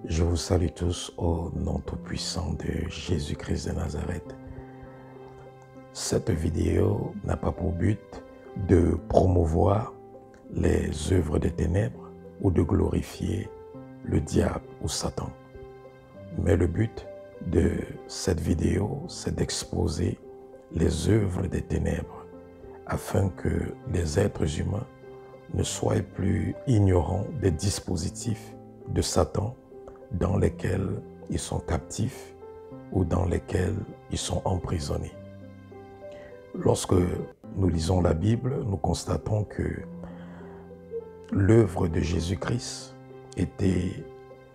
Je vous salue tous au nom tout-puissant de Jésus-Christ de Nazareth. Cette vidéo n'a pas pour but de promouvoir les œuvres des ténèbres ou de glorifier le diable ou Satan. Mais le but de cette vidéo, c'est d'exposer les œuvres des ténèbres afin que les êtres humains ne soient plus ignorants des dispositifs de Satan dans lesquels ils sont captifs ou dans lesquels ils sont emprisonnés. Lorsque nous lisons la Bible, nous constatons que l'œuvre de Jésus-Christ était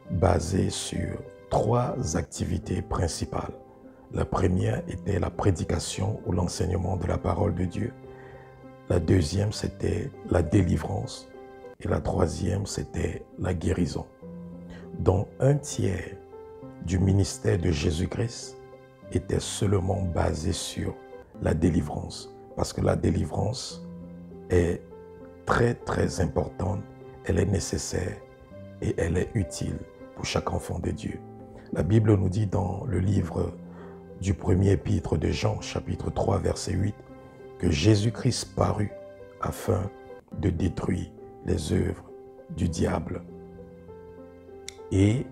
basée sur trois activités principales. La première était la prédication ou l'enseignement de la parole de Dieu. La deuxième, c'était la délivrance. Et la troisième, c'était la guérison. Donc, un tiers du ministère de Jésus-Christ était seulement basé sur la délivrance. Parce que la délivrance est très importante, elle est nécessaire et elle est utile pour chaque enfant de Dieu. La Bible nous dit dans le livre du premier épître de Jean, chapitre 3, verset 8, que Jésus-Christ parut afin de détruire les œuvres du diable. Et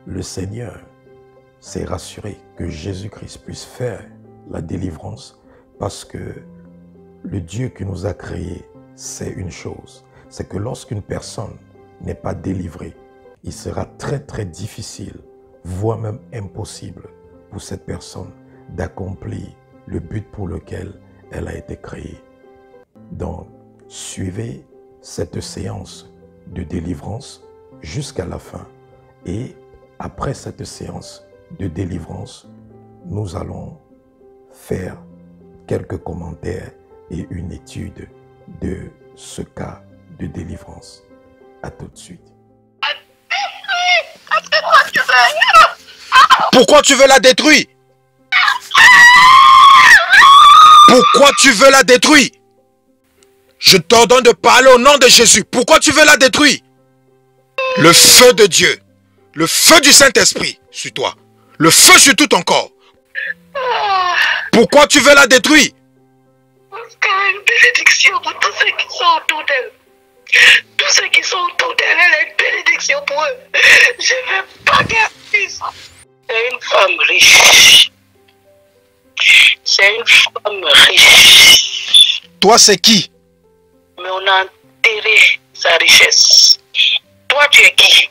le Seigneur s'est rassuré que Jésus-Christ puisse faire la délivrance parce que le Dieu qui nous a créés sait une chose, c'est que lorsqu'une personne n'est pas délivrée, il sera très difficile, voire même impossible pour cette personne d'accomplir le but pour lequel elle a été créée. Donc, suivez cette séance de délivrance jusqu'à la fin. Et après cette séance de délivrance, nous allons faire quelques commentaires et une étude de ce cas de délivrance. À tout de suite. Pourquoi tu veux la détruire? Pourquoi tu veux la détruire? Je t'ordonne de parler au nom de Jésus. Pourquoi tu veux la détruire? Le feu de Dieu, le feu du Saint-Esprit sur toi, le feu sur tout ton corps. Pourquoi tu veux la détruire? Parce qu'elle a une bénédiction pour tous ceux qui sont autour d'elle. Tous ceux qui sont autour d'elle, elle a une bénédiction pour eux. Je ne veux pas qu'elle puisse. C'est une femme riche. C'est une femme riche. Toi, c'est qui? Mais on a enterré sa richesse. Toi, tu es qui?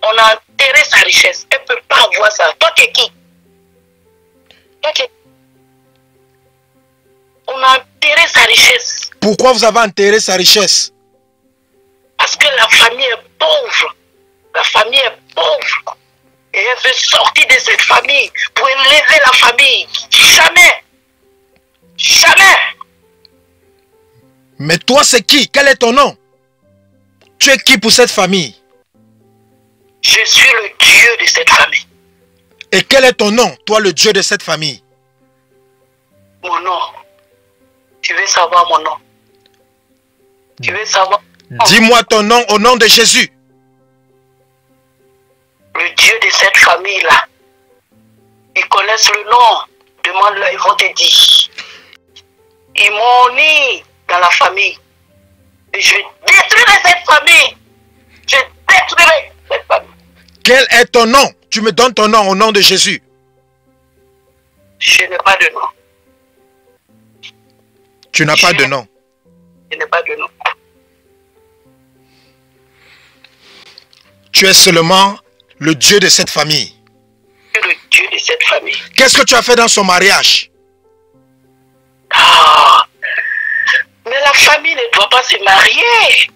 On a enterré sa richesse. Elle ne peut pas avoir ça. Toi, tu es qui? Toi, tu es... On a enterré sa richesse. Pourquoi vous avez enterré sa richesse? Parce que la famille est pauvre. La famille est pauvre. Et elle veut sortir de cette famille pour élever la famille. Jamais. Jamais. Mais toi, c'est qui? Quel est ton nom? Tu es qui pour cette famille? Je suis le Dieu de cette famille. Et quel est ton nom, toi le Dieu de cette famille? Mon nom. Tu veux savoir mon nom? Tu veux savoir? Dis-moi ton nom au nom de Jésus. Le Dieu de cette famille-là. Ils connaissent le nom. Demande-leur, ils vont te dire. Ils m'ont mis dans la famille. Et je détruirai cette famille. Je détruirai cette famille. Quel est ton nom? Tu me donnes ton nom au nom de Jésus. Je n'ai pas de nom. Tu n'as pas de nom. Je n'ai pas de nom. Tu es seulement le Dieu de cette famille. Je suis le Dieu de cette famille. Qu'est-ce que tu as fait dans son mariage? Ah, mais la famille ne doit pas se marier.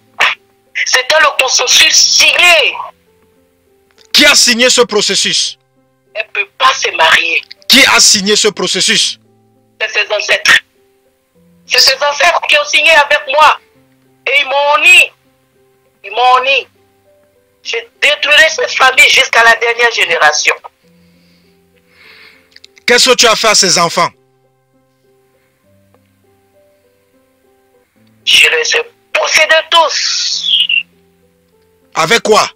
C'était le consensus signé. Qui a signé ce processus? Elle ne peut pas se marier. Qui a signé ce processus? C'est ses ancêtres. C'est ses ancêtres qui ont signé avec moi. Et ils m'ont uni. Ils m'ont uni. Je détruirai cette famille jusqu'à la dernière génération. Qu'est-ce que tu as fait à ces enfants? Je les ai possédés tous. Avec quoi?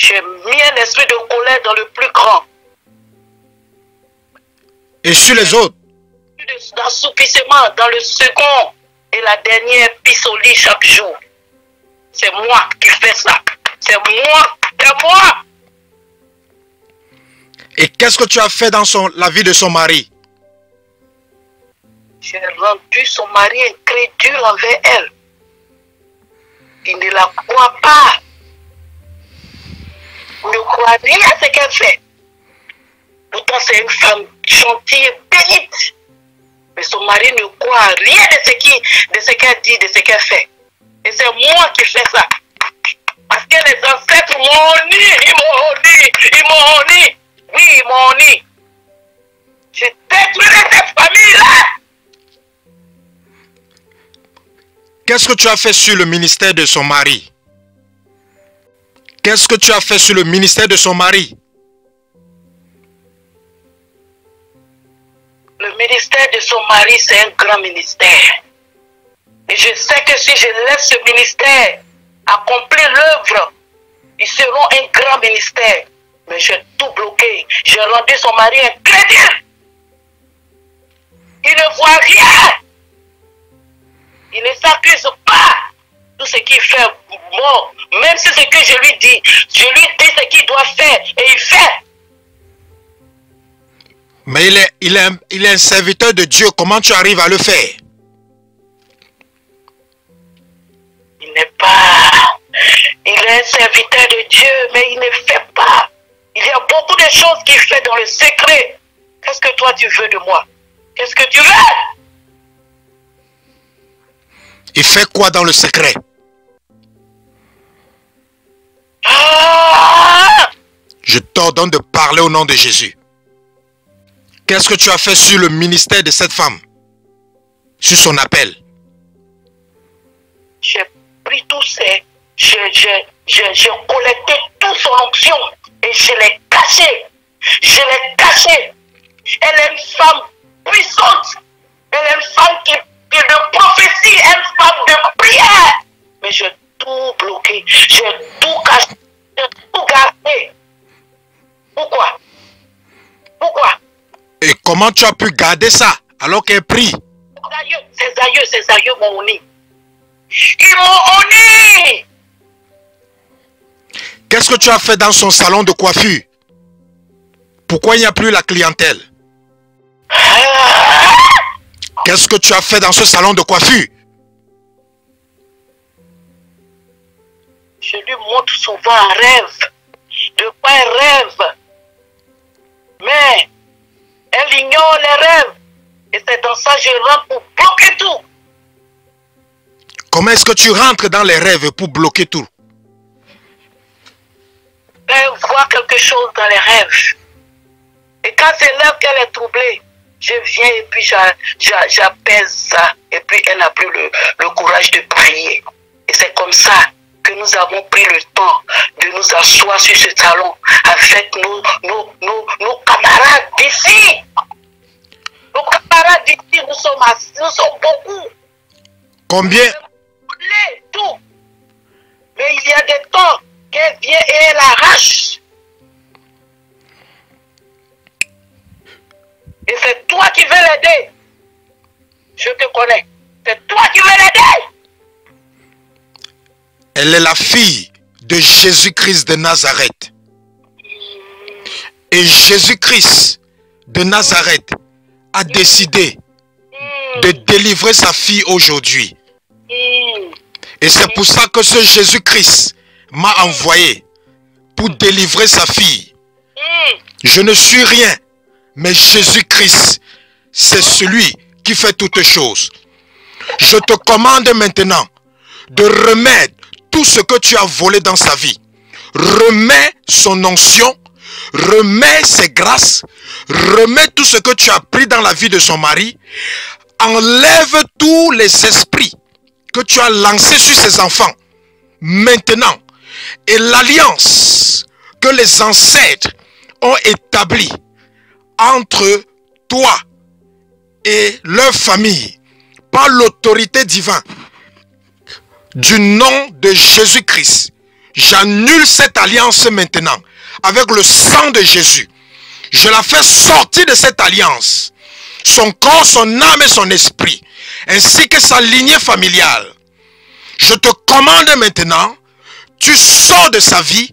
J'ai mis un esprit de colère dans le plus grand. Et sur les autres? D'assoupissement dans le second et la dernière pissolie chaque jour. C'est moi qui fais ça. C'est moi. C'est moi. Et qu'est-ce que tu as fait dans la vie de son mari? J'ai rendu son mari incrédule envers elle. Il ne la croit pas. Il ne croit rien à ce qu'elle fait. Pourtant, c'est une femme gentille et bénite. Mais son mari ne croit à rien de ce qu'elle dit, de ce qu'elle fait. Et c'est moi qui fais ça. Parce que les ancêtres m'ont uni. Oui, ils m'ont uni. Je détruirai cette famille-là. Qu'est-ce que tu as fait sur le ministère de son mari? Qu'est-ce que tu as fait sur le ministère de son mari? Le ministère de son mari, c'est un grand ministère. Et je sais que si je laisse ce ministère accomplir l'œuvre, ils seront un grand ministère. Mais j'ai tout bloqué. J'ai rendu son mari incrédule. Il ne voit rien. Il ne s'accuse pas. Tout ce qu'il fait, bon, même si c'est ce que je lui dis ce qu'il doit faire et il fait. Mais il est un serviteur de Dieu. Comment tu arrives à le faire? Il n'est pas... Il est un serviteur de Dieu, mais il ne fait pas. Il y a beaucoup de choses qu'il fait dans le secret. Qu'est-ce que toi tu veux de moi? Qu'est-ce que tu veux? Il fait quoi dans le secret? Ah! Je t'ordonne de parler au nom de Jésus. Qu'est-ce que tu as fait sur le ministère de cette femme? Sur son appel? J'ai pris tout ça. J'ai collecté toute son onction et je l'ai caché. Je l'ai caché. Elle est une femme puissante. Elle est une femme qui de prophétie, une femme de prière. Mais j'ai tout bloqué. J'ai tout caché. J'ai tout gardé. Pourquoi? Pourquoi? Et comment tu as pu garder ça alors qu'elle prie? Ses aïeux m'ont uni. Ils m'ont uni. Qu'est-ce que tu as fait dans son salon de coiffure? Pourquoi il n'y a plus la clientèle? Qu'est-ce que tu as fait dans ce salon de coiffure? Je lui montre souvent un rêve. De quoi elle rêve. Mais elle ignore les rêves. Et c'est dans ça que je rentre pour bloquer tout. Comment est-ce que tu rentres dans les rêves pour bloquer tout? Elle voit quelque chose dans les rêves. Et quand c'est là qu'elle est troublée, je viens et puis j'apaise ça. Et puis elle n'a plus le courage de prier. Et c'est comme ça que nous avons pris le temps de nous asseoir sur ce salon avec nos camarades d'ici. Nos camarades d'ici, nous sommes beaucoup. Combien? Tout. Mais il y a des temps qu'elle vient et elle arrache. Et c'est toi qui veux l'aider. Je te connais. C'est toi qui veux l'aider. Elle est la fille de Jésus-Christ de Nazareth. Et Jésus-Christ de Nazareth a décidé de délivrer sa fille aujourd'hui. Et c'est pour ça que ce Jésus-Christ m'a envoyé pour délivrer sa fille. Je ne suis rien, mais Jésus-Christ, c'est celui qui fait toutes choses. Je te commande maintenant de remettre tout ce que tu as volé dans sa vie. Remets son onction, remets ses grâces, remets tout ce que tu as pris dans la vie de son mari. Enlève tous les esprits que tu as lancés sur ses enfants maintenant. Et l'alliance que les ancêtres ont établie entre toi et leur famille par l'autorité divine du nom de Jésus-Christ, J'annule cette alliance maintenant avec le sang de Jésus. Je la fais sortir de cette alliance. Son corps, son âme et son esprit, ainsi que sa lignée familiale. Je te commande maintenant, tu sors de sa vie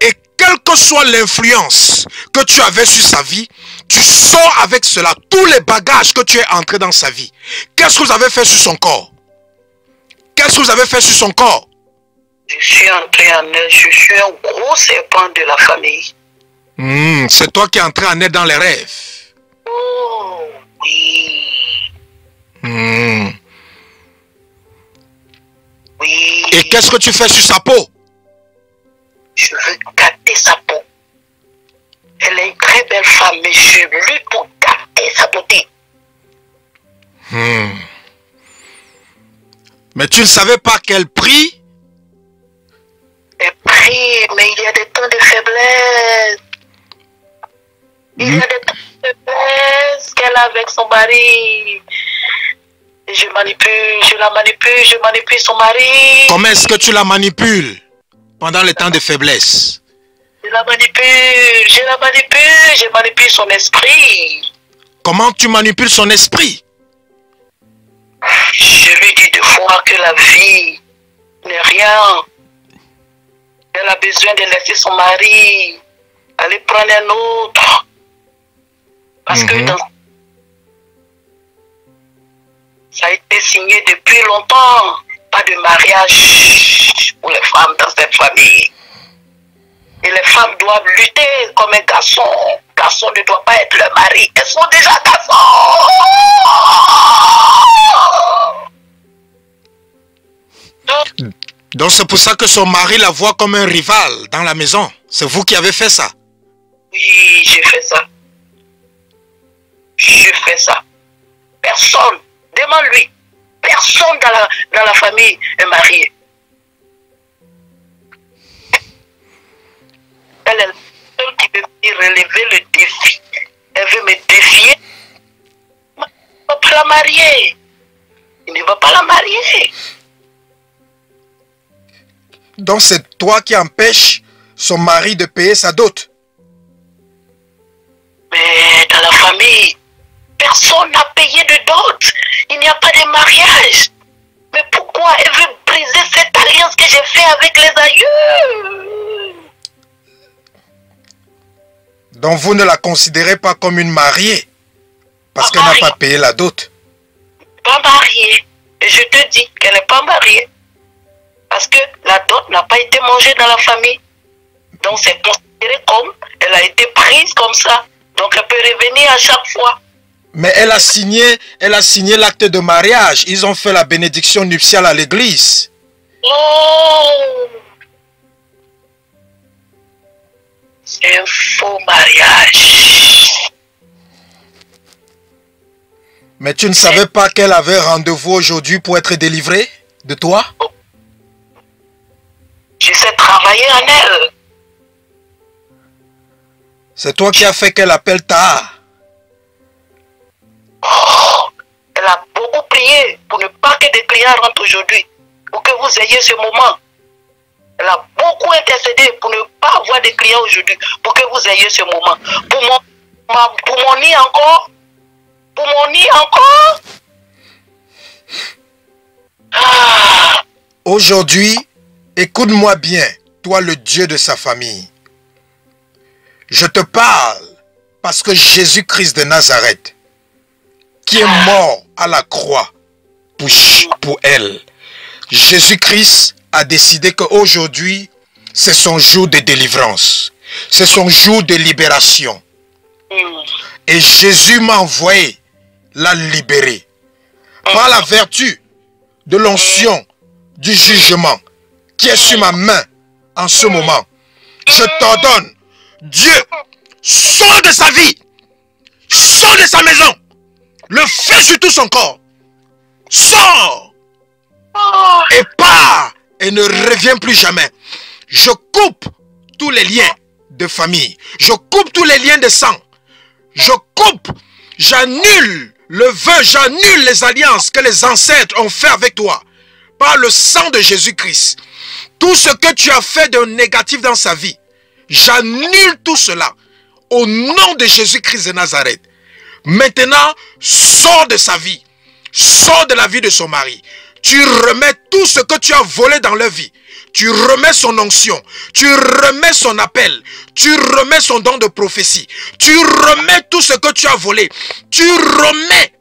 et quelle que soit l'influence que tu avais sur sa vie, tu sors avec cela, tous les bagages que tu es entré dans sa vie. Qu'est-ce que vous avez fait sur son corps? Qu'est-ce que vous avez fait sur son corps? Je suis entré en elle, je suis un gros serpent de la famille. C'est toi qui es entré en elle dans les rêves. Oh, oui. Oui. Et qu'est-ce que tu fais sur sa peau? Je veux gâter sa peau. Elle est une très belle femme, mais je lutte pour gâter sa beauté. Mais tu ne savais pas qu'elle prie? Elle prie, mais il y a des temps de faiblesse. Il y a des temps de faiblesse qu'elle a avec son mari. Et je la manipule son mari. Comment est-ce que tu la manipules pendant les temps de faiblesse? Je manipule son esprit. Comment tu manipules son esprit? Je lui dis deux fois que la vie n'est rien. Elle a besoin de laisser son mari aller prendre un autre. Parce que ça a été signé depuis longtemps. Pas de mariage pour les femmes dans cette famille. Et les femmes doivent lutter comme un garçon. Le garçon ne doit pas être le mari. Elles sont déjà garçons. Donc c'est pour ça que son mari la voit comme un rival dans la maison. C'est vous qui avez fait ça? Oui, j'ai fait ça. Je fais ça. Personne, demande-lui. Personne dans la famille est marié. Elle est la seule qui veut relever le défi. Elle veut me défier. Il ne va pas la marier. Il ne va pas la marier. Donc c'est toi qui empêches son mari de payer sa dot? Mais dans la famille, personne n'a payé de dot. Il n'y a pas de mariage. Mais pourquoi elle veut briser cette alliance que j'ai faite avec les aïeux? Donc vous ne la considérez pas comme une mariée parce qu'elle n'a pas payé la dot? Pas mariée. Et je te dis qu'elle n'est pas mariée. Parce que la dot n'a pas été mangée dans la famille. Donc c'est considéré comme elle a été prise comme ça. Donc elle peut revenir à chaque fois. Mais elle a signé l'acte de mariage. Ils ont fait la bénédiction nuptiale à l'église. Oh! C'est un faux mariage. Mais tu ne savais pas qu'elle avait rendez-vous aujourd'hui pour être délivrée de toi? Je sais travailler en elle. C'est toi qui as fait qu'elle appelle Taha. Oh, elle a beaucoup prié pour ne pas que des clients rentrent aujourd'hui. Pour que vous ayez ce moment. Elle a beaucoup intercédé pour ne pas avoir de clients aujourd'hui. Pour que vous ayez ce moment. Pour mon nid encore. Pour mon nid encore. Ah. Aujourd'hui, écoute-moi bien, toi le Dieu de sa famille. Je te parle parce que Jésus-Christ de Nazareth, qui est mort à la croix pour elle, Jésus-Christ a décidé qu'aujourd'hui, c'est son jour de délivrance. C'est son jour de libération. Et Jésus m'a envoyé la libérer. Par la vertu de l'onction du jugement qui est sur ma main en ce moment. Je t'ordonne, Dieu, sors de sa vie, sors de sa maison, le feu sur tout son corps, sors et pars et ne reviens plus jamais. Je coupe tous les liens de famille, je coupe tous les liens de sang, je coupe, j'annule le vœu, j'annule les alliances que les ancêtres ont fait avec toi par le sang de Jésus-Christ. Tout ce que tu as fait de négatif dans sa vie, j'annule tout cela au nom de Jésus-Christ de Nazareth. Maintenant, sors de sa vie. Sors de la vie de son mari. Tu remets tout ce que tu as volé dans leur vie. Tu remets son onction. Tu remets son appel. Tu remets son don de prophétie. Tu remets tout ce que tu as volé. Tu remets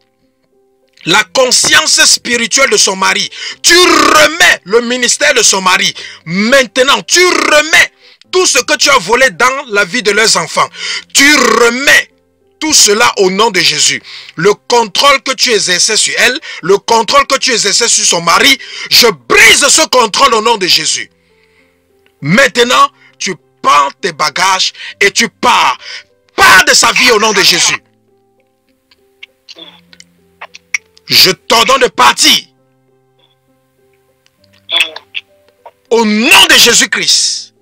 la conscience spirituelle de son mari. Tu remets le ministère de son mari. Maintenant, tu remets tout ce que tu as volé dans la vie de leurs enfants. Tu remets tout cela au nom de Jésus. Le contrôle que tu exerçais sur elle, le contrôle que tu exerçais sur son mari, je brise ce contrôle au nom de Jésus. Maintenant, tu prends tes bagages et tu pars. Pars de sa vie au nom de Jésus. Je t'ordonne de partir. Au nom de Jésus-Christ.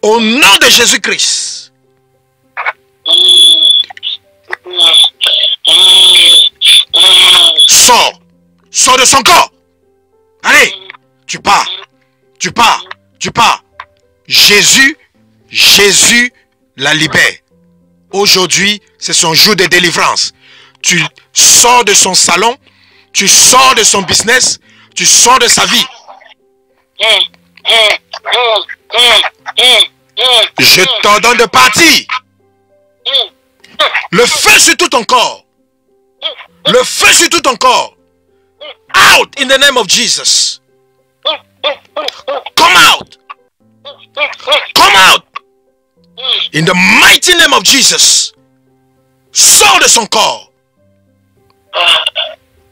Au nom de Jésus-Christ. Sors. Sors de son corps. Allez. Tu pars. Tu pars. Tu pars. Jésus la libère. Aujourd'hui, c'est son jour de délivrance. Tu sors de son salon, tu sors de son business, tu sors de sa vie. Je t'ordonne de partir. Le feu sur tout ton corps. Le feu sur tout ton corps. Out in the name of Jesus. Come out. Come out. In the mighty name of Jesus. Sors de son corps.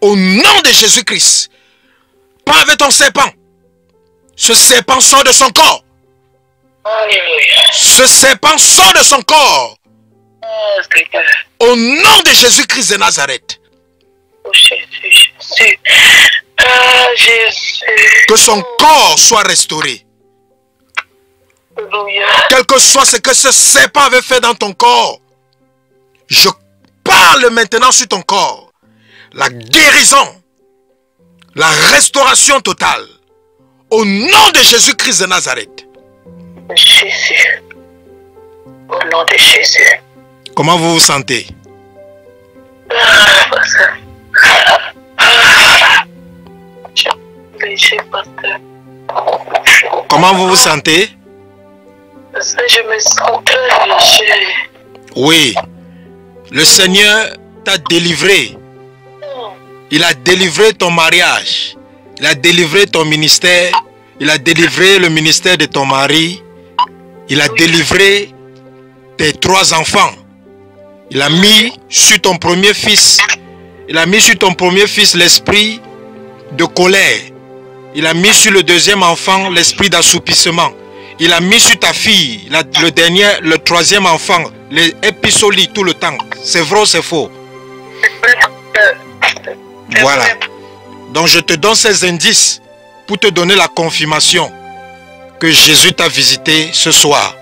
Au nom de Jésus-Christ. Pas avec ton serpent. Ce serpent sort de son corps. Ce serpent sort de son corps. Au nom de Jésus-Christ de Nazareth. Que son corps soit restauré. Quel que soit ce que ce serpent avait fait dans ton corps, je parle maintenant sur ton corps. La guérison, la restauration totale. Au nom de Jésus-Christ de Nazareth. Jésus. Au nom de Jésus. Comment vous vous sentez? Comment vous vous sentez? Je me sens très léger. Oui. Le Seigneur t'a délivré. Il a délivré ton mariage. Il a délivré ton ministère. Il a délivré le ministère de ton mari. Il a délivré tes 3 enfants. Il a mis sur ton premier fils. Il a mis sur ton premier fils l'esprit de colère. Il a mis sur le deuxième enfant l'esprit d'assoupissement. Il a mis sur ta fille, le 3e enfant, les épisodes tout le temps. C'est vrai ou c'est faux? Voilà. Donc je te donne ces indices pour te donner la confirmation que Jésus t'a visité ce soir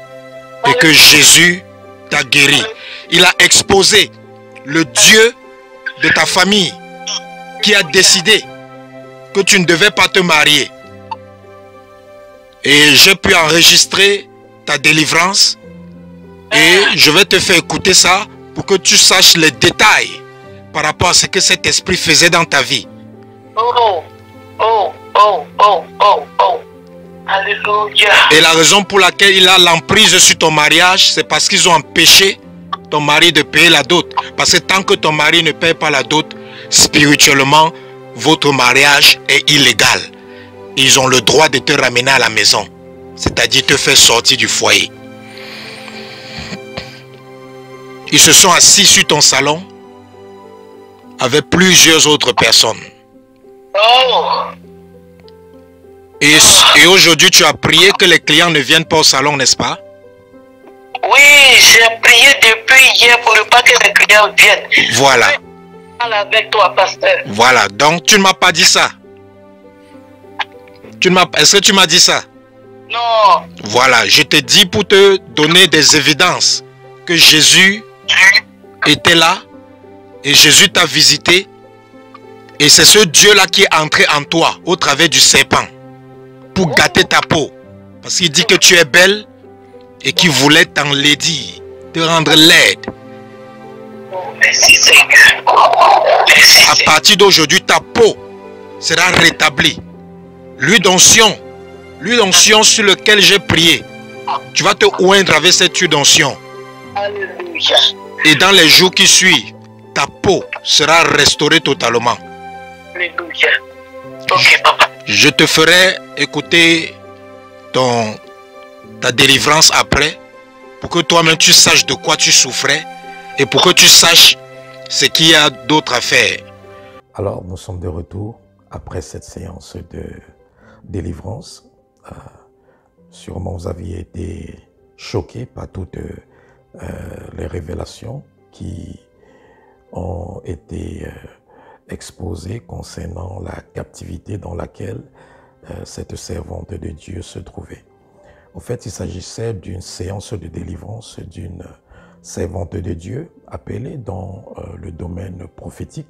et que Jésus t'a guéri. Il a exposé le Dieu de ta famille qui a décidé que tu ne devais pas te marier. Et j'ai pu enregistrer ta délivrance et je vais te faire écouter ça pour que tu saches les détails par rapport à ce que cet esprit faisait dans ta vie. Alléluia. Et la raison pour laquelle il a l'emprise sur ton mariage, c'est parce qu'ils ont empêché ton mari de payer la dot. Parce que tant que ton mari ne paye pas la dot, spirituellement, votre mariage est illégal. Ils ont le droit de te ramener à la maison. C'est-à-dire te faire sortir du foyer. Ils se sont assis sur ton salon avec plusieurs autres personnes. Et aujourd'hui, tu as prié que les clients ne viennent pas au salon, n'est-ce pas? Oui, j'ai prié depuis hier pour ne pas que les clients viennent. Voilà. Je parle avec toi, pasteur. Voilà, donc tu ne m'as pas dit ça. Est-ce que tu m'as dit ça? Non. Voilà, je te dis pour te donner des évidences que Jésus était là et Jésus t'a visité Et c'est ce Dieu-là qui est entré en toi au travers du serpent pour gâter ta peau. Parce qu'il dit que tu es belle et qu'il voulait t'enlaidir, te rendre laide. Merci Seigneur. Merci À Seigneur. partir d'aujourd'hui, ta peau sera rétablie. L'huile d'onction sur laquelle j'ai prié, tu vas te oindre avec cette huile d'onction. Alléluia. Et dans les jours qui suivent, ta peau sera restaurée totalement. Alléluia. Ok, papa. Je te ferai écouter ta délivrance après, pour que toi-même tu saches de quoi tu souffrais et pour que tu saches ce qu'il y a d'autre à faire. Alors, nous sommes de retour après cette séance de délivrance. Sûrement, vous aviez été choqués par toutes les révélations qui ont été exposées concernant la captivité dans laquelle cette servante de Dieu se trouvait. En fait, il s'agissait d'une séance de délivrance d'une servante de Dieu appelée dans le domaine prophétique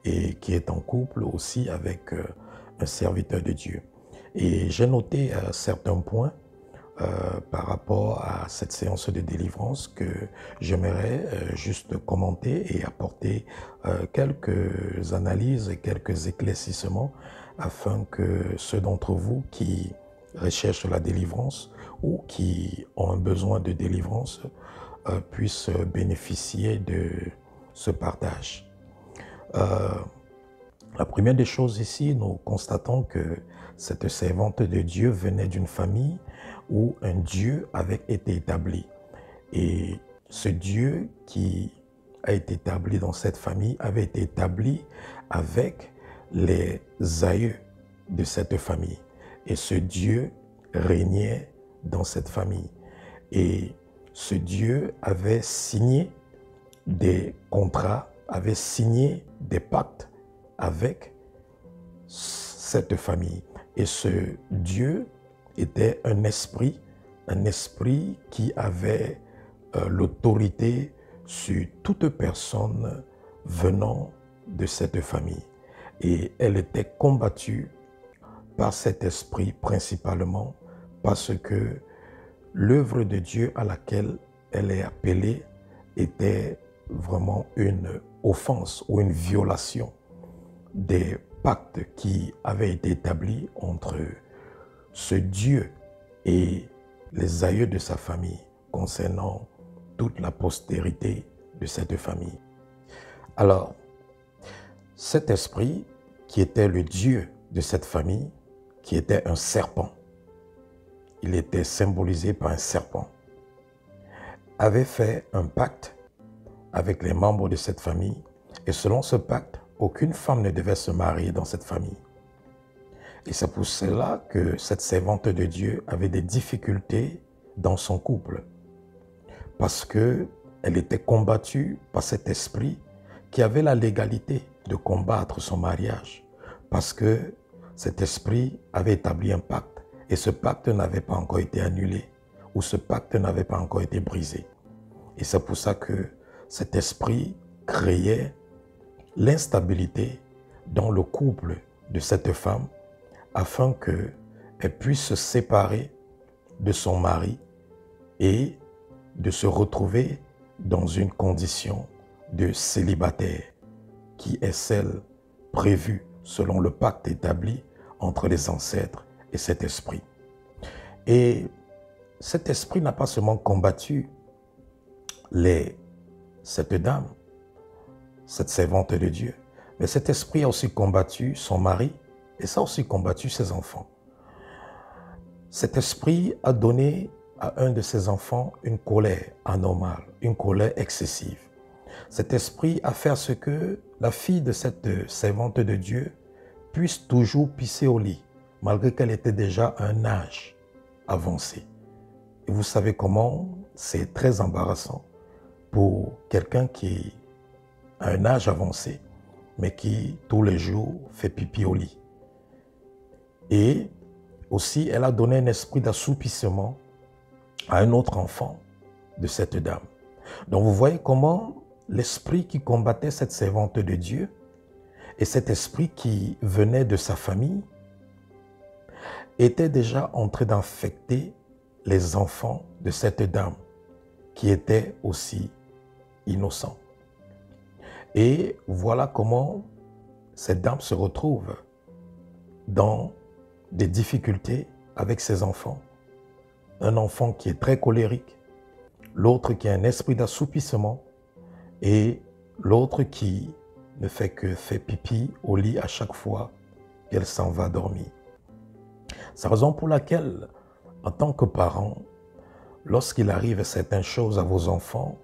et qui est en couple aussi avec un serviteur de Dieu. Et j'ai noté certains points par rapport à cette séance de délivrance que j'aimerais juste commenter et apporter quelques analyses et quelques éclaircissements afin que ceux d'entre vous qui recherchent la délivrance ou qui ont un besoin de délivrance puissent bénéficier de ce partage. La première des choses ici, nous constatons que cette servante de Dieu venait d'une famille où un Dieu avait été établi. Et ce Dieu qui a été établi dans cette famille avait été établi avec les aïeux de cette famille. Et ce Dieu régnait dans cette famille. Et ce Dieu avait signé des contrats, avait signé des pactes avec cette famille. Et ce Dieu était un esprit qui avait l'autorité sur toute personne venant de cette famille. Et elle était combattue par cet esprit principalement parce que l'œuvre de Dieu à laquelle elle est appelée était vraiment une offense ou une violation des pactes qui avaient été établis entre ce Dieu et les aïeux de sa famille concernant toute la postérité de cette famille. Alors, cet esprit qui était le Dieu de cette famille, qui était un serpent, il était symbolisé par un serpent, avait fait un pacte avec les membres de cette famille et selon ce pacte, aucune femme ne devait se marier dans cette famille. Et c'est pour cela que cette servante de Dieu avait des difficultés dans son couple. Parce qu'elle était combattue par cet esprit qui avait la légalité de combattre son mariage. Parce que cet esprit avait établi un pacte et ce pacte n'avait pas encore été annulé ou ce pacte n'avait pas encore été brisé. Et c'est pour ça que cet esprit créait l'instabilité dans le couple de cette femme afin qu'elle puisse se séparer de son mari et de se retrouver dans une condition de célibataire qui est celle prévue selon le pacte établi entre les ancêtres et cet esprit. Et cet esprit n'a pas seulement combattu cette dame, cette servante de Dieu, mais cet esprit a aussi combattu son mari et ça a aussi combattu ses enfants. Cet esprit a donné à un de ses enfants une colère anormale, une colère excessive. Cet esprit a fait à ce que la fille de cette servante de Dieu puisse toujours pisser au lit, malgré qu'elle était déjà à un âge avancé. Et vous savez comment c'est très embarrassant pour quelqu'un qui a un âge avancé, mais qui tous les jours fait pipi au lit. Et aussi, elle a donné un esprit d'assoupissement à un autre enfant de cette dame. Donc vous voyez comment l'esprit qui combattait cette servante de Dieu Et cet esprit qui venait de sa famille était déjà en train d'infecter les enfants de cette dame qui était aussi innocent. Et voilà comment cette dame se retrouve dans des difficultés avec ses enfants. Un enfant qui est très colérique, l'autre qui a un esprit d'assoupissement et l'autre qui ne fait que faire pipi au lit à chaque fois qu'elle s'en va dormir. C'est la raison pour laquelle, en tant que parent, lorsqu'il arrive certaines choses à vos enfants,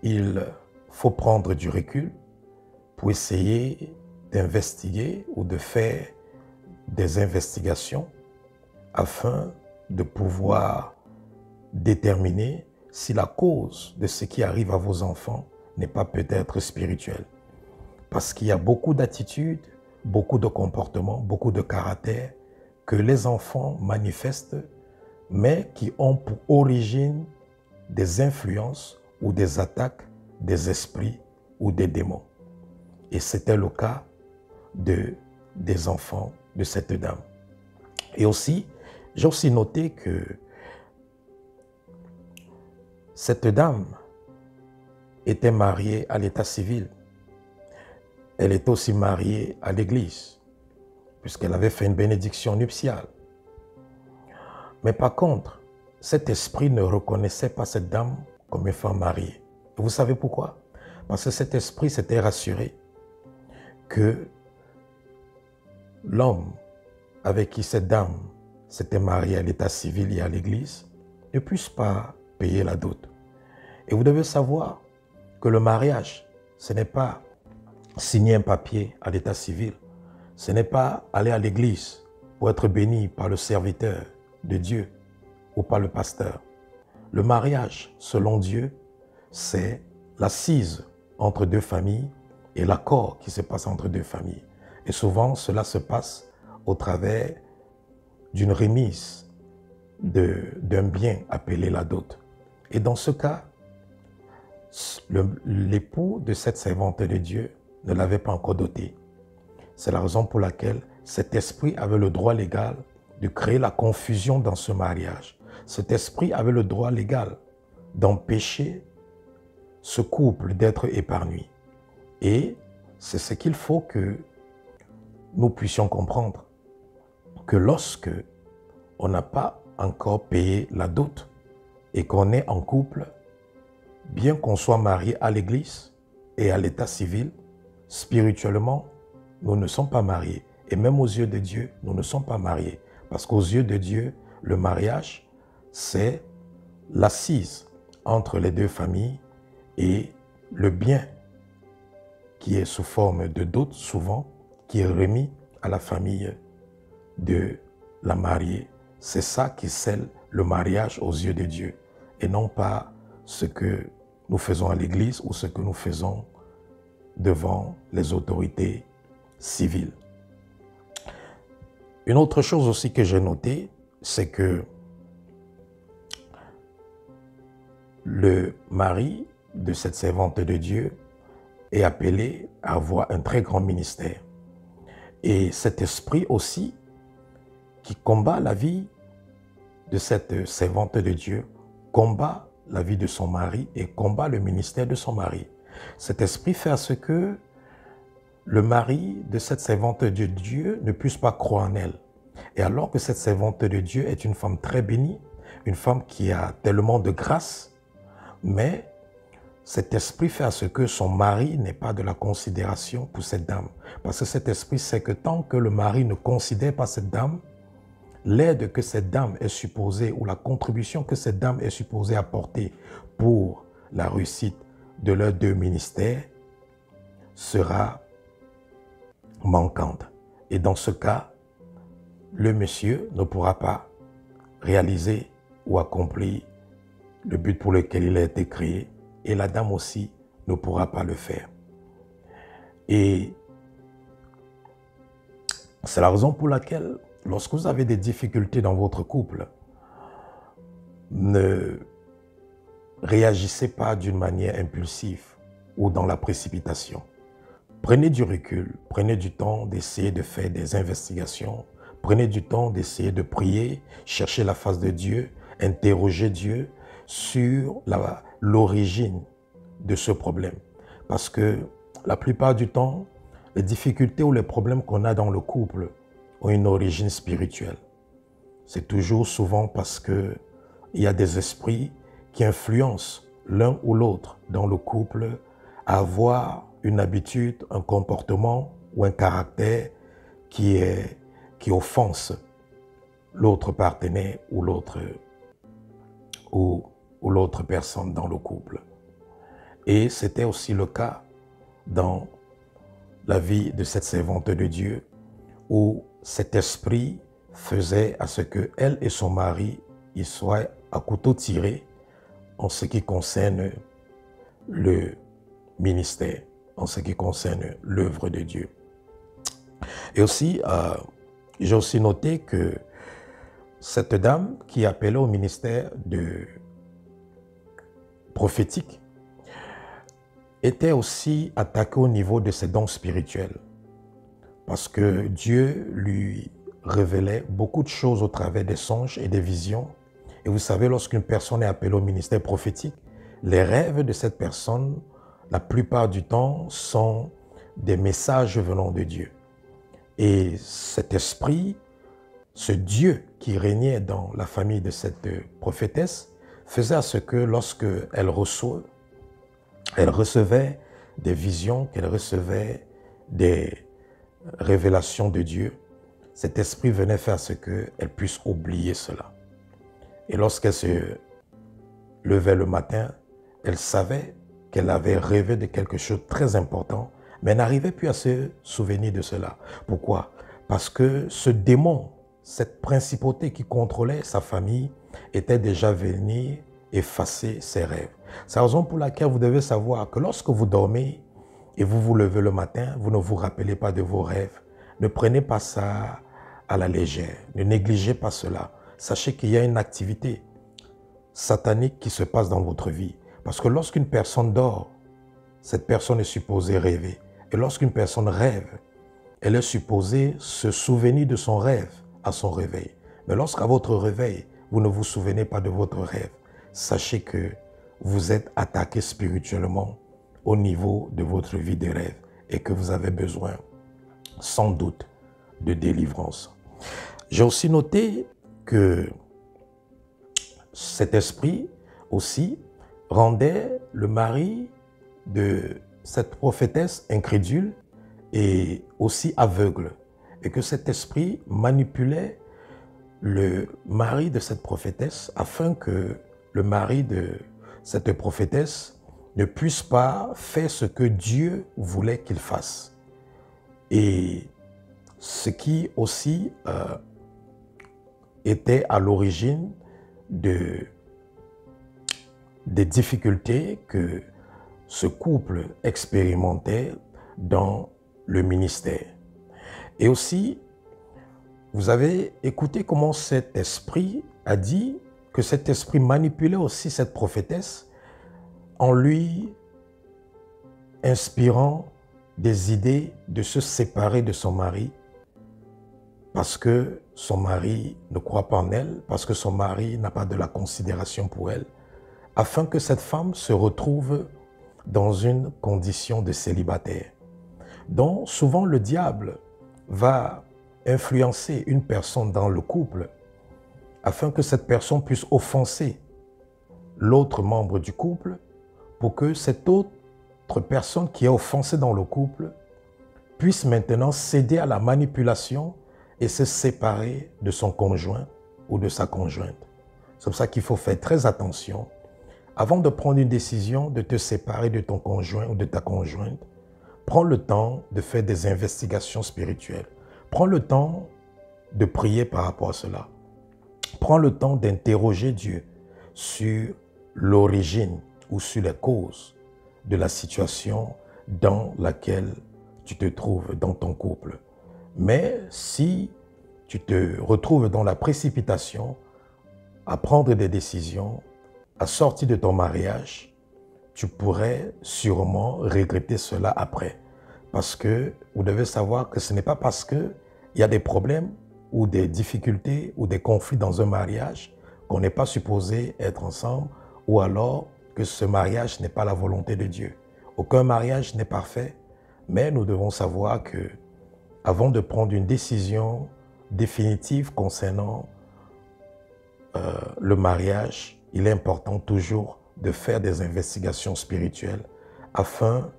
il faut prendre du recul pour essayer d'investiguer ou de faire des investigations afin de pouvoir déterminer si la cause de ce qui arrive à vos enfants n'est pas peut-être spirituelle. Parce qu'il y a beaucoup d'attitudes, beaucoup de comportements, beaucoup de caractères que les enfants manifestent, mais qui ont pour origine des influences ou des attaques des esprits ou des démons. Et c'était le cas des enfants de cette dame. Et aussi, j'ai aussi noté que cette dame était mariée à l'état civil. Elle était aussi mariée à l'église, puisqu'elle avait fait une bénédiction nuptiale. Mais par contre, cet esprit ne reconnaissait pas cette dame comme une femme mariée. Et vous savez pourquoi? Parce que cet esprit s'était rassuré que l'homme avec qui cette dame s'était mariée à l'état civil et à l'église ne puisse pas payer la dot. Et vous devez savoir que le mariage, ce n'est pas signer un papier à l'état civil, ce n'est pas aller à l'église pour être béni par le serviteur de Dieu ou par le pasteur. Le mariage, selon Dieu, c'est l'assise entre deux familles et l'accord qui se passe entre deux familles. Et souvent, cela se passe au travers d'une remise d'un bien appelé la dot. Et dans ce cas, l'époux de cette servante de Dieu ne l'avait pas encore dotée. C'est la raison pour laquelle cet esprit avait le droit légal de créer la confusion dans ce mariage. Cet esprit avait le droit légal d'empêcher ce couple d'être épargné. Et c'est ce qu'il faut que nous puissions comprendre, que lorsque on n'a pas encore payé la dot et qu'on est en couple, bien qu'on soit marié à l'église et à l'état civil, spirituellement, nous ne sommes pas mariés. Et même aux yeux de Dieu, nous ne sommes pas mariés. Parce qu'aux yeux de Dieu, le mariage, c'est l'assise entre les deux familles et le bien qui est sous forme de dot, souvent, qui est remis à la famille de la mariée. C'est ça qui scelle le mariage aux yeux de Dieu et non pas ce que nous faisons à l'église ou ce que nous faisons devant les autorités civiles. Une autre chose aussi que j'ai notée, c'est que le mari de cette servante de Dieu est appelé à avoir un très grand ministère. Et cet esprit aussi qui combat la vie de cette servante de Dieu, combat la vie de son mari et combat le ministère de son mari. Cet esprit fait à ce que le mari de cette servante de Dieu ne puisse pas croire en elle. Et alors que cette servante de Dieu est une femme très bénie, une femme qui a tellement de grâce, mais cet esprit fait à ce que son mari n'ait pas de la considération pour cette dame. Parce que cet esprit sait que tant que le mari ne considère pas cette dame, l'aide que cette dame est supposée ou la contribution que cette dame est supposée apporter pour la réussite de leurs deux ministères sera manquante. Et dans ce cas, le monsieur ne pourra pas réaliser ou accomplir le but pour lequel il a été créé et la dame aussi ne pourra pas le faire. Et c'est la raison pour laquelle lorsque vous avez des difficultés dans votre couple, ne réagissez pas d'une manière impulsive ou dans la précipitation. Prenez du recul, prenez du temps d'essayer de faire des investigations, prenez du temps d'essayer de prier, chercher la face de Dieu, interroger Dieu sur l'origine de ce problème. Parce que la plupart du temps, les difficultés ou les problèmes qu'on a dans le couple ont une origine spirituelle. C'est toujours souvent parce qu'il y a des esprits qui influencent l'un ou l'autre dans le couple à avoir une habitude, un comportement ou un caractère qui offense l'autre partenaire ou l'autre personne dans le couple. Et c'était aussi le cas dans la vie de cette servante de Dieu, où cet esprit faisait à ce que elle et son mari y soient à couteau tiré en ce qui concerne le ministère, en ce qui concerne l'œuvre de Dieu. Et aussi, j'ai aussi noté que cette dame qui appelait au ministère prophétique était aussi attaquée au niveau de ses dons spirituels. Parce que Dieu lui révélait beaucoup de choses au travers des songes et des visions. Et vous savez, lorsqu'une personne est appelée au ministère prophétique, les rêves de cette personne, la plupart du temps, sont des messages venant de Dieu. Et cet esprit, ce Dieu qui régnait dans la famille de cette prophétesse, faisait à ce que lorsqu'elle recevait des visions, qu'elle recevait des révélations de Dieu, cet esprit venait faire ce qu'elle puisse oublier cela. Et lorsqu'elle se levait le matin, elle savait qu'elle avait rêvé de quelque chose de très important, mais elle n'arrivait plus à se souvenir de cela. Pourquoi? Parce que ce démon, cette principauté qui contrôlait sa famille, était déjà venu effacer ses rêves. C'est la raison pour laquelle vous devez savoir que lorsque vous dormez et vous vous levez le matin, vous ne vous rappelez pas de vos rêves. Ne prenez pas ça à la légère. Ne négligez pas cela. Sachez qu'il y a une activité satanique qui se passe dans votre vie. Parce que lorsqu'une personne dort, cette personne est supposée rêver. Et lorsqu'une personne rêve, elle est supposée se souvenir de son rêve à son réveil. Mais lorsqu'à votre réveil, vous ne vous souvenez pas de votre rêve, sachez que vous êtes attaqué spirituellement au niveau de votre vie de rêve et que vous avez besoin, sans doute, de délivrance. J'ai aussi noté que cet esprit aussi rendait le mari de cette prophétesse incrédule et aussi aveugle. Et que cet esprit manipulait le mari de cette prophétesse afin que le mari de cette prophétesse ne puisse pas faire ce que Dieu voulait qu'il fasse. Et ce qui aussi était à l'origine des difficultés que ce couple expérimentait dans le ministère. Et aussi, vous avez écouté comment cet esprit a dit que cet esprit manipulait aussi cette prophétesse en lui inspirant des idées de se séparer de son mari parce que son mari ne croit pas en elle, parce que son mari n'a pas de la considération pour elle, afin que cette femme se retrouve dans une condition de célibataire. Donc, souvent, le diable va influencer une personne dans le couple afin que cette personne puisse offenser l'autre membre du couple pour que cette autre personne qui est offensée dans le couple puisse maintenant céder à la manipulation et se séparer de son conjoint ou de sa conjointe. C'est pour ça qu'il faut faire très attention. Avant de prendre une décision de te séparer de ton conjoint ou de ta conjointe, prends le temps de faire des investigations spirituelles. Prends le temps de prier par rapport à cela. Prends le temps d'interroger Dieu sur l'origine ou sur les causes de la situation dans laquelle tu te trouves dans ton couple. Mais si tu te retrouves dans la précipitation à prendre des décisions, à sortir de ton mariage, tu pourrais sûrement regretter cela après. Parce que vous devez savoir que ce n'est pas parce qu'il y a des problèmes ou des difficultés ou des conflits dans un mariage qu'on n'est pas supposé être ensemble, ou alors que ce mariage n'est pas la volonté de Dieu. Aucun mariage n'est parfait, mais nous devons savoir que avant de prendre une décision définitive concernant le mariage, il est important toujours de faire des investigations spirituelles afin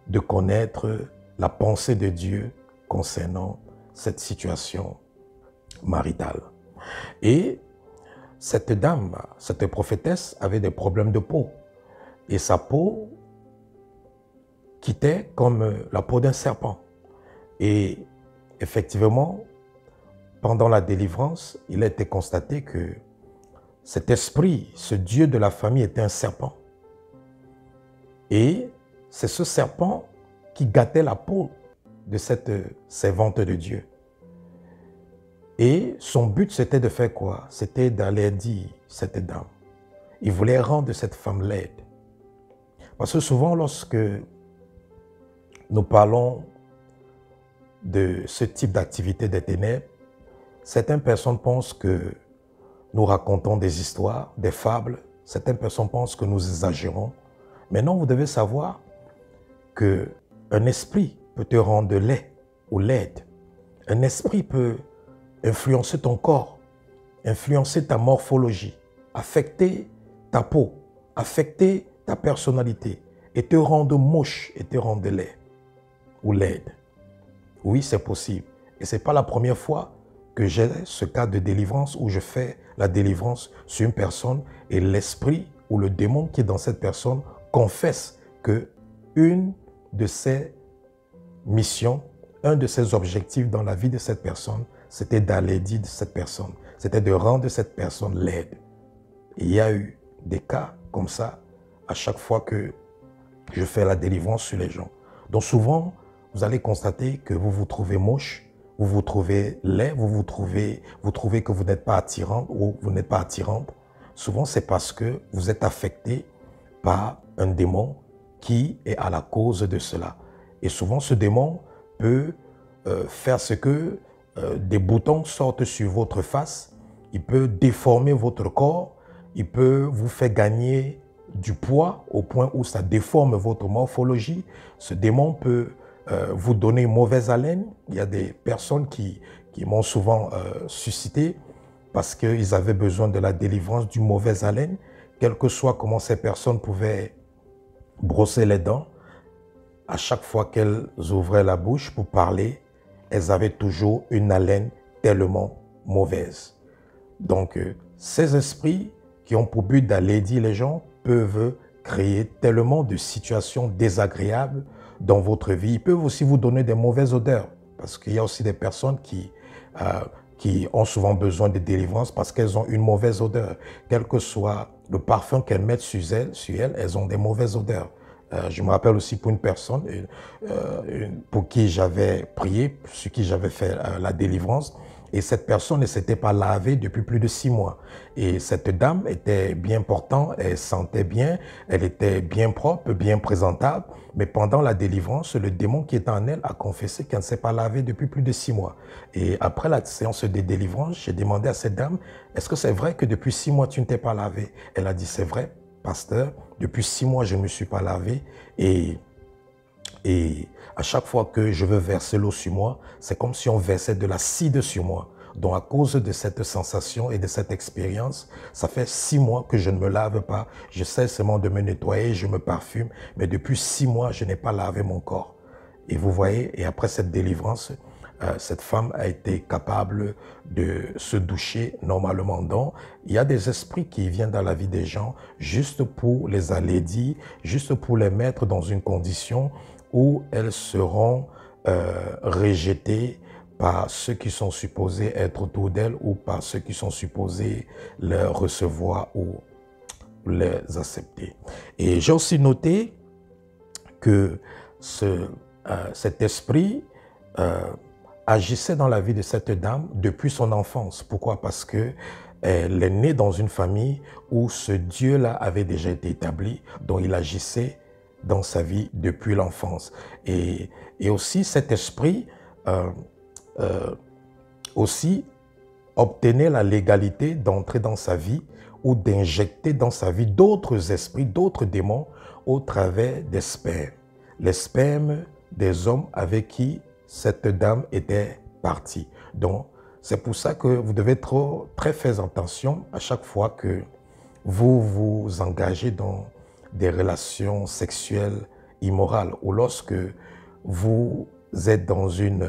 de connaître la pensée de Dieu concernant cette situation maritale. Et cette dame, cette prophétesse avait des problèmes de peau. Et sa peau quittait comme la peau d'un serpent. Et effectivement, pendant la délivrance, il a été constaté que cet esprit, ce Dieu de la famille était un serpent. Et c'est ce serpent qui gâtait la peau de cette servante de Dieu. Et son but, c'était de faire quoi? C'était d'aller dire cette dame. Il voulait rendre cette femme laide. Parce que souvent, lorsque nous parlons de ce type d'activité des ténèbres, certaines personnes pensent que nous racontons des histoires, des fables. Certaines personnes pensent que nous exagérons. Mais non, vous devez savoir qu'un esprit peut te rendre laid ou laide. Un esprit peut influencer ton corps, influencer ta morphologie, affecter ta peau, affecter ta personnalité et te rendre moche et te rendre laid ou laide. Oui, c'est possible. Et ce n'est pas la première fois que j'ai ce cas de délivrance où je fais la délivrance sur une personne et l'esprit ou le démon qui est dans cette personne confesse que une de ses missions, un de ses objectifs dans la vie de cette personne, c'était d'aller dire de cette personne, c'était de rendre cette personne laide. Et il y a eu des cas comme ça à chaque fois que je fais la délivrance sur les gens. Donc souvent, vous allez constater que vous vous trouvez moche, vous vous trouvez laid, vous trouvez que vous n'êtes pas attirant ou vous n'êtes pas attirante. Souvent, c'est parce que vous êtes affecté par un démon qui est à la cause de cela. Et souvent, ce démon peut faire ce que des boutons sortent sur votre face, il peut déformer votre corps, il peut vous faire gagner du poids au point où ça déforme votre morphologie. Ce démon peut vous donner une mauvaise haleine. Il y a des personnes qui m'ont souvent suscité parce qu'ils avaient besoin de la délivrance d'une mauvaise haleine. Quel que soit comment ces personnes pouvaient brosser les dents, à chaque fois qu'elles ouvraient la bouche pour parler, elles avaient toujours une haleine tellement mauvaise. Donc, ces esprits qui ont pour but d'aller dire les gens peuvent créer tellement de situations désagréables dans votre vie. Ils peuvent aussi vous donner des mauvaises odeurs parce qu'il y a aussi des personnes qui ont souvent besoin de délivrance parce qu'elles ont une mauvaise odeur. Quel que soit le parfum qu'elles mettent sur elles, elles ont des mauvaises odeurs. Je me rappelle aussi pour une personne pour qui j'avais prié, sur qui j'avais fait la délivrance. Et cette personne ne s'était pas lavée depuis plus de 6 mois. Et cette dame était bien portante, elle sentait bien, elle était bien propre, bien présentable. Mais pendant la délivrance, le démon qui était en elle a confessé qu'elle ne s'est pas lavée depuis plus de 6 mois. Et après la séance de délivrance, j'ai demandé à cette dame, est-ce que c'est vrai que depuis 6 mois, tu ne t'es pas lavée? Elle a dit, c'est vrai, pasteur, depuis 6 mois, je ne me suis pas lavée. Et à chaque fois que je veux verser l'eau sur moi, c'est comme si on versait de l'acide sur moi. Donc à cause de cette sensation et de cette expérience, ça fait 6 mois que je ne me lave pas. J'essaie seulement de me nettoyer, je me parfume, mais depuis 6 mois, je n'ai pas lavé mon corps. Et vous voyez, et après cette délivrance, cette femme a été capable de se doucher normalement. Donc, il y a des esprits qui viennent dans la vie des gens juste pour les alédier, juste pour les mettre dans une condition où elles seront rejetées par ceux qui sont supposés être autour d'elles ou par ceux qui sont supposés les recevoir ou les accepter. Et j'ai aussi noté que cet esprit agissait dans la vie de cette dame depuis son enfance. Pourquoi? Parce qu'elle est née dans une famille où ce Dieu-là avait déjà été établi, dont il agissait dans sa vie depuis l'enfance. Et aussi cet esprit aussi obtenait la légalité d'entrer dans sa vie ou d'injecter dans sa vie d'autres esprits, d'autres démons au travers des spermes. Les spermes des hommes avec qui cette dame était partie. Donc, c'est pour ça que vous devez très faire attention à chaque fois que vous vous engagez dans des relations sexuelles immorales ou lorsque vous êtes dans une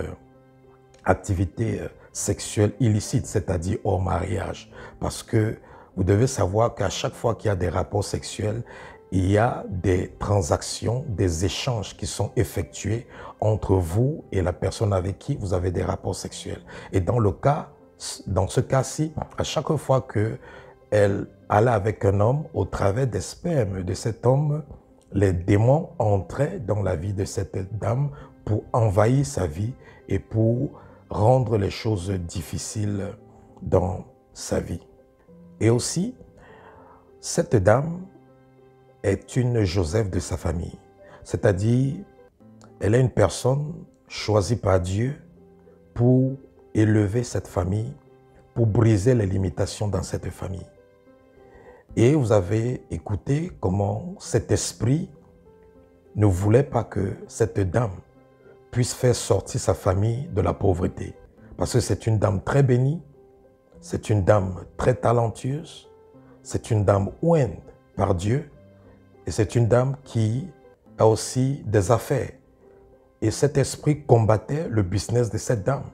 activité sexuelle illicite, c'est-à-dire hors mariage. Parce que vous devez savoir qu'à chaque fois qu'il y a des rapports sexuels, il y a des transactions, des échanges qui sont effectués entre vous et la personne avec qui vous avez des rapports sexuels. Et dans ce cas-ci, à chaque fois qu'elle allait avec un homme, au travers des spermes de cet homme, les démons entraient dans la vie de cette dame pour envahir sa vie et pour rendre les choses difficiles dans sa vie. Et aussi, cette dame est une Joseph de sa famille. C'est-à-dire, elle est une personne choisie par Dieu pour élever cette famille, pour briser les limitations dans cette famille. Et vous avez écouté comment cet esprit ne voulait pas que cette dame puisse faire sortir sa famille de la pauvreté. Parce que c'est une dame très bénie, c'est une dame très talentueuse, c'est une dame ointe par Dieu et c'est une dame qui a aussi des affaires. Et cet esprit combattait le business de cette dame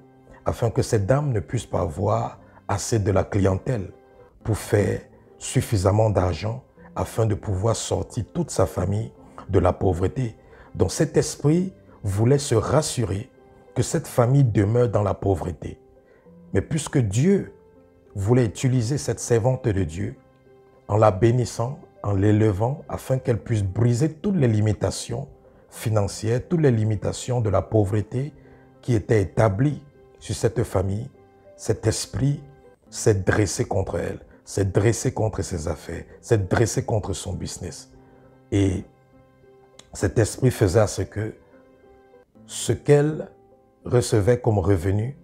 afin que cette dame ne puisse pas avoir assez de la clientèle pour faire suffisamment d'argent afin de pouvoir sortir toute sa famille de la pauvreté. Donc cet esprit voulait se rassurer que cette famille demeure dans la pauvreté. Mais puisque Dieu voulait utiliser cette servante de Dieu en la bénissant, en l'élevant, afin qu'elle puisse briser toutes les limitations financières, toutes les limitations de la pauvreté qui étaient établies sur cette famille, cet esprit s'est dressé contre elle, s'est dressé contre ses affaires, s'est dressé contre son business. Et cet esprit faisait à ce que ce qu'elle recevait comme revenu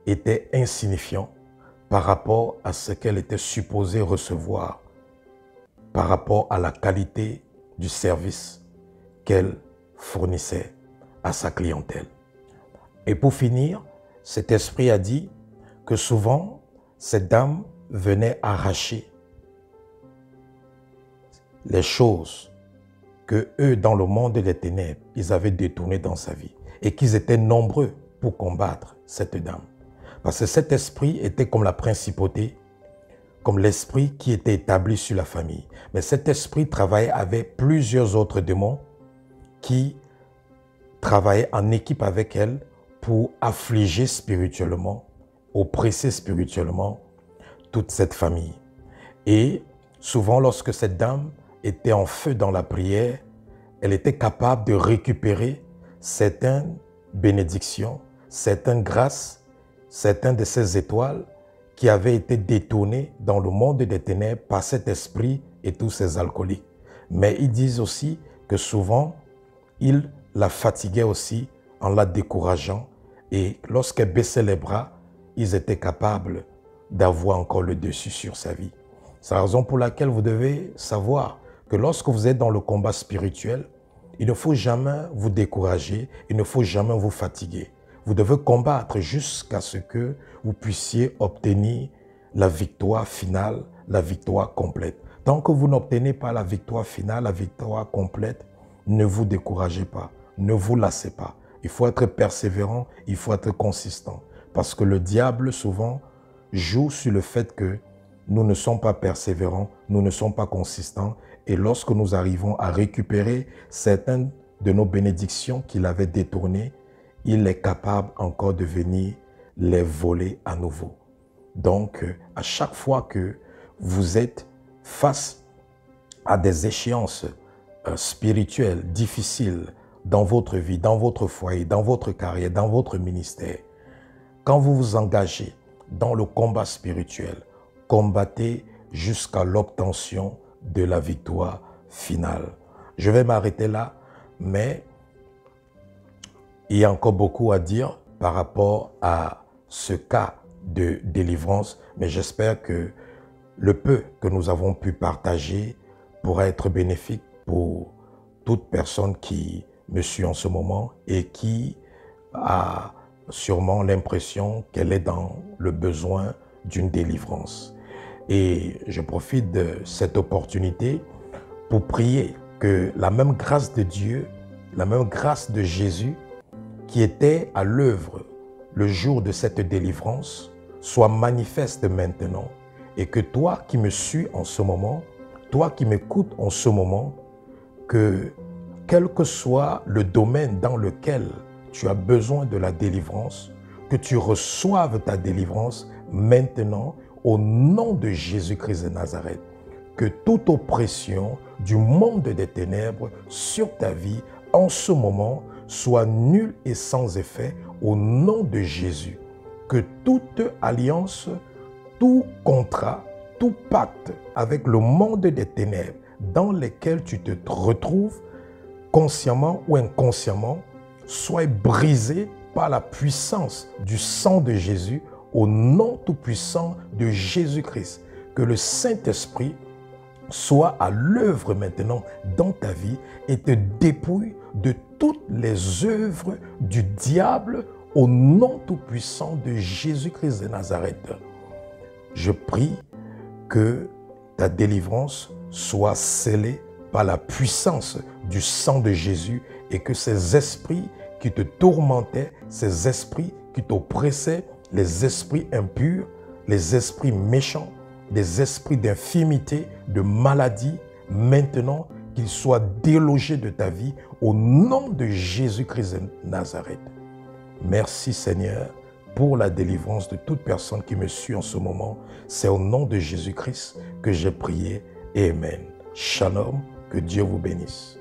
était insignifiant par rapport à ce qu'elle était supposée recevoir, par rapport à la qualité du service qu'elle fournissait à sa clientèle. Et pour finir, cet esprit a dit que souvent, cette dame venait arracher les choses que eux, dans le monde des ténèbres, ils avaient détournées dans sa vie et qu'ils étaient nombreux pour combattre cette dame. Parce que cet esprit était comme la principauté, comme l'esprit qui était établi sur la famille. Mais cet esprit travaillait avec plusieurs autres démons qui travaillaient en équipe avec elle pour affliger spirituellement, oppresser spirituellement toute cette famille. Et souvent, lorsque cette dame était en feu dans la prière, elle était capable de récupérer certaines bénédictions, certaines grâces, certaines de ces étoiles qui avaient été détournées dans le monde des ténèbres par cet esprit et tous ces alcooliques. Mais ils disent aussi que souvent, il la fatiguait aussi en la décourageant et lorsqu'elle baissait les bras, ils étaient capables d'avoir encore le dessus sur sa vie. C'est la raison pour laquelle vous devez savoir que lorsque vous êtes dans le combat spirituel, il ne faut jamais vous décourager, il ne faut jamais vous fatiguer. Vous devez combattre jusqu'à ce que vous puissiez obtenir la victoire finale, la victoire complète. Tant que vous n'obtenez pas la victoire finale, la victoire complète, ne vous découragez pas, ne vous lassez pas. Il faut être persévérant, il faut être consistant. Parce que le diable, souvent, joue sur le fait que nous ne sommes pas persévérants, nous ne sommes pas consistants. Et lorsque nous arrivons à récupérer certaines de nos bénédictions qu'il avait détournées, il est capable encore de venir les voler à nouveau. Donc, à chaque fois que vous êtes face à des échéances spirituelles difficiles dans votre vie, dans votre foyer, dans votre carrière, dans votre ministère, quand vous vous engagez dans le combat spirituel, combattez jusqu'à l'obtention de la victoire finale. Je vais m'arrêter là, mais il y a encore beaucoup à dire par rapport à ce cas de délivrance, mais j'espère que le peu que nous avons pu partager pourra être bénéfique pour toute personne qui me suit en ce moment et qui a sûrement l'impression qu'elle est dans le besoin d'une délivrance. Et je profite de cette opportunité pour prier que la même grâce de Dieu, la même grâce de Jésus qui était à l'œuvre le jour de cette délivrance soit manifeste maintenant et que toi qui me suis en ce moment, toi qui m'écoutes en ce moment, que quel que soit le domaine dans lequel tu as besoin de la délivrance, que tu reçoives ta délivrance maintenant au nom de Jésus-Christ de Nazareth. Que toute oppression du monde des ténèbres sur ta vie en ce moment soit nulle et sans effet au nom de Jésus. Que toute alliance, tout contrat, tout pacte avec le monde des ténèbres dans lequel tu te retrouves, consciemment ou inconsciemment, soit brisé par la puissance du sang de Jésus au nom tout-puissant de Jésus-Christ. Que le Saint-Esprit soit à l'œuvre maintenant dans ta vie et te dépouille de toutes les œuvres du diable au nom tout-puissant de Jésus-Christ de Nazareth. Je prie que ta délivrance soit scellée par la puissance du sang de Jésus et que ces esprits qui te tourmentaient, ces esprits qui t'oppressaient, les esprits impurs, les esprits méchants, des esprits d'infimité, de maladie, maintenant qu'ils soient délogés de ta vie au nom de Jésus-Christ de Nazareth. Merci Seigneur pour la délivrance de toute personne qui me suit en ce moment. C'est au nom de Jésus-Christ que j'ai prié. Amen. Shalom, que Dieu vous bénisse.